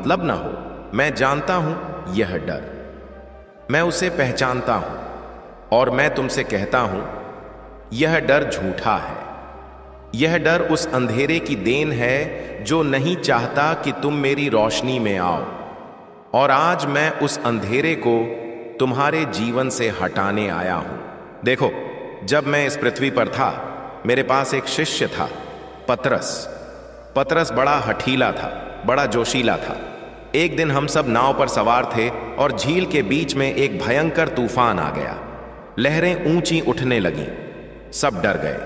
मतलब ना हो। मैं जानता हूं यह डर, मैं उसे पहचानता हूं, और मैं तुमसे कहता हूं यह डर झूठा है। यह डर उस अंधेरे की देन है जो नहीं चाहता कि तुम मेरी रोशनी में आओ, और आज मैं उस अंधेरे को तुम्हारे जीवन से हटाने आया हूं। देखो, जब मैं इस पृथ्वी पर था, मेरे पास एक शिष्य था, पतरस। पतरस बड़ा हठीला था, बड़ा जोशीला था। एक दिन हम सब नाव पर सवार थे और झील के बीच में एक भयंकर तूफान आ गया। लहरें ऊंची उठने लगीं, सब डर गए,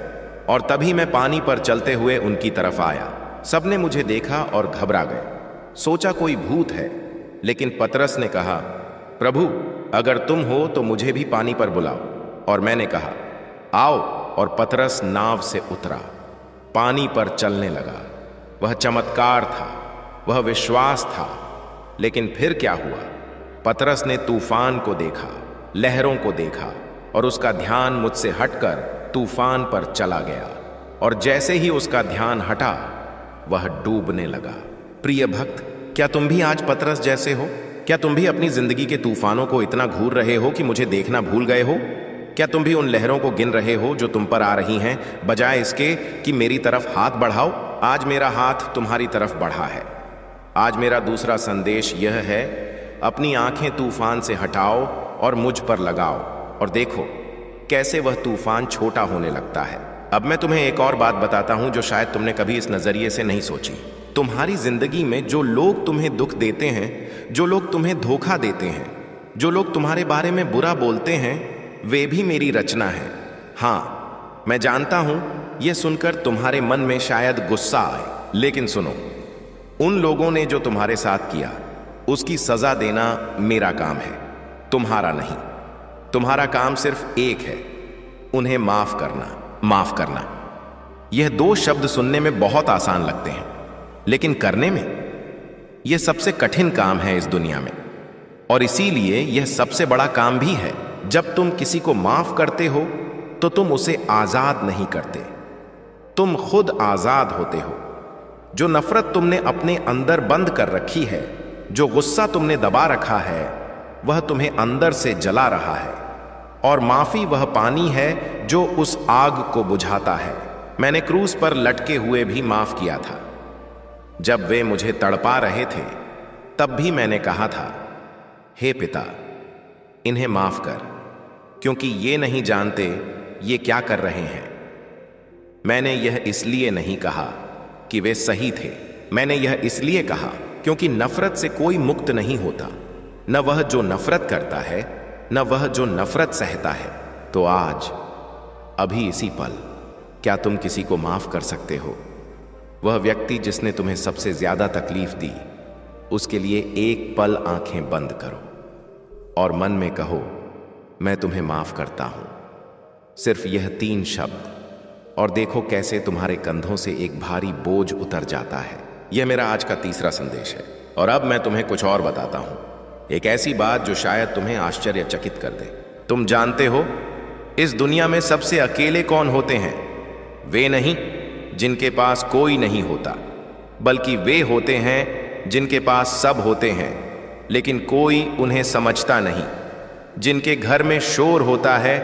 और तभी मैं पानी पर चलते हुए उनकी तरफ आया। सबने मुझे देखा और घबरा गए, सोचा कोई भूत है। लेकिन पतरस ने कहा, प्रभु, अगर तुम हो तो मुझे भी पानी पर बुलाओ। और मैंने कहा, आओ। और पतरस नाव से उतरा, पानी पर चलने लगा। वह चमत्कार था, वह विश्वास था। लेकिन फिर क्या हुआ? पतरस ने तूफान को देखा, लहरों को देखा, और उसका ध्यान मुझसे हटकर तूफान पर चला गया। और जैसे ही उसका ध्यान हटा, वह डूबने लगा। प्रिय भक्त, क्या तुम भी आज पतरस जैसे हो? क्या तुम भी अपनी जिंदगी के तूफानों को इतना घूर रहे हो कि मुझे देखना भूल गए हो? क्या तुम भी उन लहरों को गिन रहे हो जो तुम पर आ रही हैं, बजाय इसके कि मेरी तरफ हाथ बढ़ाओ? आज मेरा हाथ तुम्हारी तरफ बढ़ा है। आज मेरा दूसरा संदेश यह है, अपनी आंखें तूफान से हटाओ और मुझ पर लगाओ, और देखो कैसे वह तूफान छोटा होने लगता है। अब मैं तुम्हें एक और बात बताता हूं जो शायद तुमने कभी इस नजरिए से नहीं सोची। तुम्हारी जिंदगी में जो लोग तुम्हें दुख देते हैं, जो लोग तुम्हें धोखा देते हैं, जो लोग तुम्हारे बारे में बुरा बोलते हैं, वे भी मेरी रचना है। हाँ, मैं जानता हूं यह सुनकर तुम्हारे मन में शायद गुस्सा आए, लेकिन सुनो, उन लोगों ने जो तुम्हारे साथ किया, उसकी सजा देना मेरा काम है, तुम्हारा नहीं। तुम्हारा काम सिर्फ एक है, उन्हें माफ करना। माफ करना, यह दो शब्द सुनने में बहुत आसान लगते हैं, लेकिन करने में यह सबसे कठिन काम है इस दुनिया में। और इसीलिए यह सबसे बड़ा काम भी है। जब तुम किसी को माफ करते हो तो तुम उसे आजाद नहीं करते, तुम खुद आजाद होते हो। जो नफरत तुमने अपने अंदर बंद कर रखी है, जो गुस्सा तुमने दबा रखा है, वह तुम्हें अंदर से जला रहा है। और माफी वह पानी है जो उस आग को बुझाता है। मैंने क्रूस पर लटके हुए भी माफ किया था। जब वे मुझे तड़पा रहे थे, तब भी मैंने कहा था, हे पिता, इन्हें माफ कर, क्योंकि ये नहीं जानते ये क्या कर रहे हैं। मैंने यह इसलिए नहीं कहा कि वे सही थे, मैंने यह इसलिए कहा क्योंकि नफरत से कोई मुक्त नहीं होता, न वह जो नफरत करता है, न वह जो नफरत सहता है। तो आज, अभी इसी पल, क्या तुम किसी को माफ कर सकते हो? वह व्यक्ति जिसने तुम्हें सबसे ज्यादा तकलीफ दी, उसके लिए एक पल आंखें बंद करो और मन में कहो, मैं तुम्हें माफ करता हूं। सिर्फ यह 3 शब्द, और देखो कैसे तुम्हारे कंधों से एक भारी बोझ उतर जाता है। यह मेरा आज का तीसरा संदेश है। और अब मैं तुम्हें कुछ और बताता हूं, एक ऐसी बात जो शायद तुम्हें आश्चर्यचकित कर दे। तुम जानते हो इस दुनिया में सबसे अकेले कौन होते हैं? वे नहीं जिनके पास कोई नहीं होता, बल्कि वे होते हैं जिनके पास सब होते हैं, लेकिन कोई उन्हें समझता नहीं। जिनके घर में शोर होता है,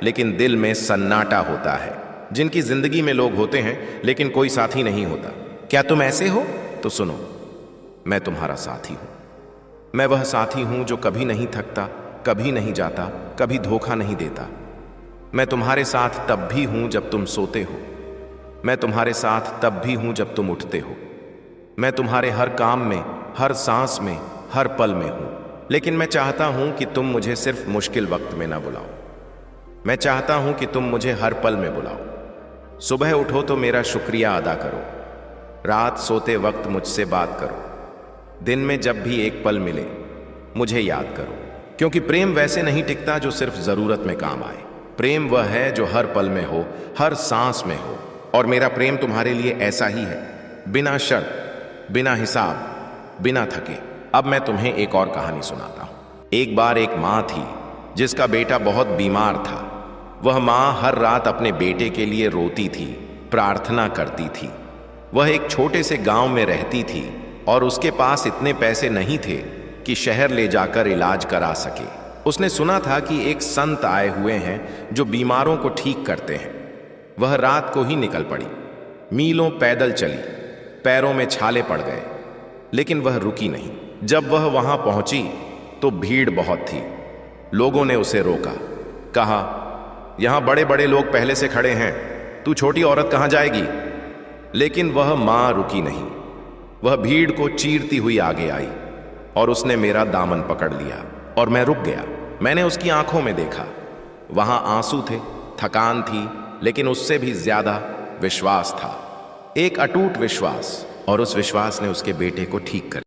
लेकिन दिल में सन्नाटा होता है। जिनकी जिंदगी में लोग होते हैं, लेकिन कोई साथी नहीं होता। क्या तुम ऐसे हो? तो सुनो, मैं तुम्हारा साथी हूं। मैं वह साथी हूं जो कभी नहीं थकता, कभी नहीं जाता, कभी धोखा नहीं देता। मैं तुम्हारे साथ तब भी हूं जब तुम सोते हो। मैं तुम्हारे साथ तब भी हूं जब तुम उठते हो। मैं तुम्हारे हर काम में, हर सांस में, हर पल में हूं। लेकिन मैं चाहता हूं कि तुम मुझे सिर्फ मुश्किल वक्त में ना बुलाओ। मैं चाहता हूं कि तुम मुझे हर पल में बुलाओ। सुबह उठो तो मेरा शुक्रिया अदा करो, रात सोते वक्त मुझसे बात करो, दिन में जब भी एक पल मिले मुझे याद करो। क्योंकि प्रेम वैसे नहीं टिकता जो सिर्फ जरूरत में काम आए। प्रेम वह है जो हर पल में हो, हर सांस में हो। और मेरा प्रेम तुम्हारे लिए ऐसा ही है, बिना शर्त, बिना हिसाब, बिना थके। अब मैं तुम्हें एक और कहानी सुनाता हूं। एक बार एक माँ थी जिसका बेटा बहुत बीमार था। वह माँ हर रात अपने बेटे के लिए रोती थी, प्रार्थना करती थी। वह एक छोटे से गांव में रहती थी और उसके पास इतने पैसे नहीं थे कि शहर ले जाकर इलाज करा सके। उसने सुना था कि एक संत आए हुए हैं जो बीमारों को ठीक करते हैं। वह रात को ही निकल पड़ी, मीलों पैदल चली, पैरों में छाले पड़ गए, लेकिन वह रुकी नहीं। जब वह वहां पहुंची तो भीड़ बहुत थी। लोगों ने उसे रोका, कहा, यहां बड़े बड़े लोग पहले से खड़े हैं, तू छोटी औरत कहां जाएगी? लेकिन वह मां रुकी नहीं। वह भीड़ को चीरती हुई आगे आई और उसने मेरा दामन पकड़ लिया और मैं रुक गया। मैंने उसकी आंखों में देखा, वहां आंसू थे, थकान थी, लेकिन उससे भी ज्यादा विश्वास था, एक अटूट विश्वास। और उस विश्वास ने उसके बेटे को ठीक कर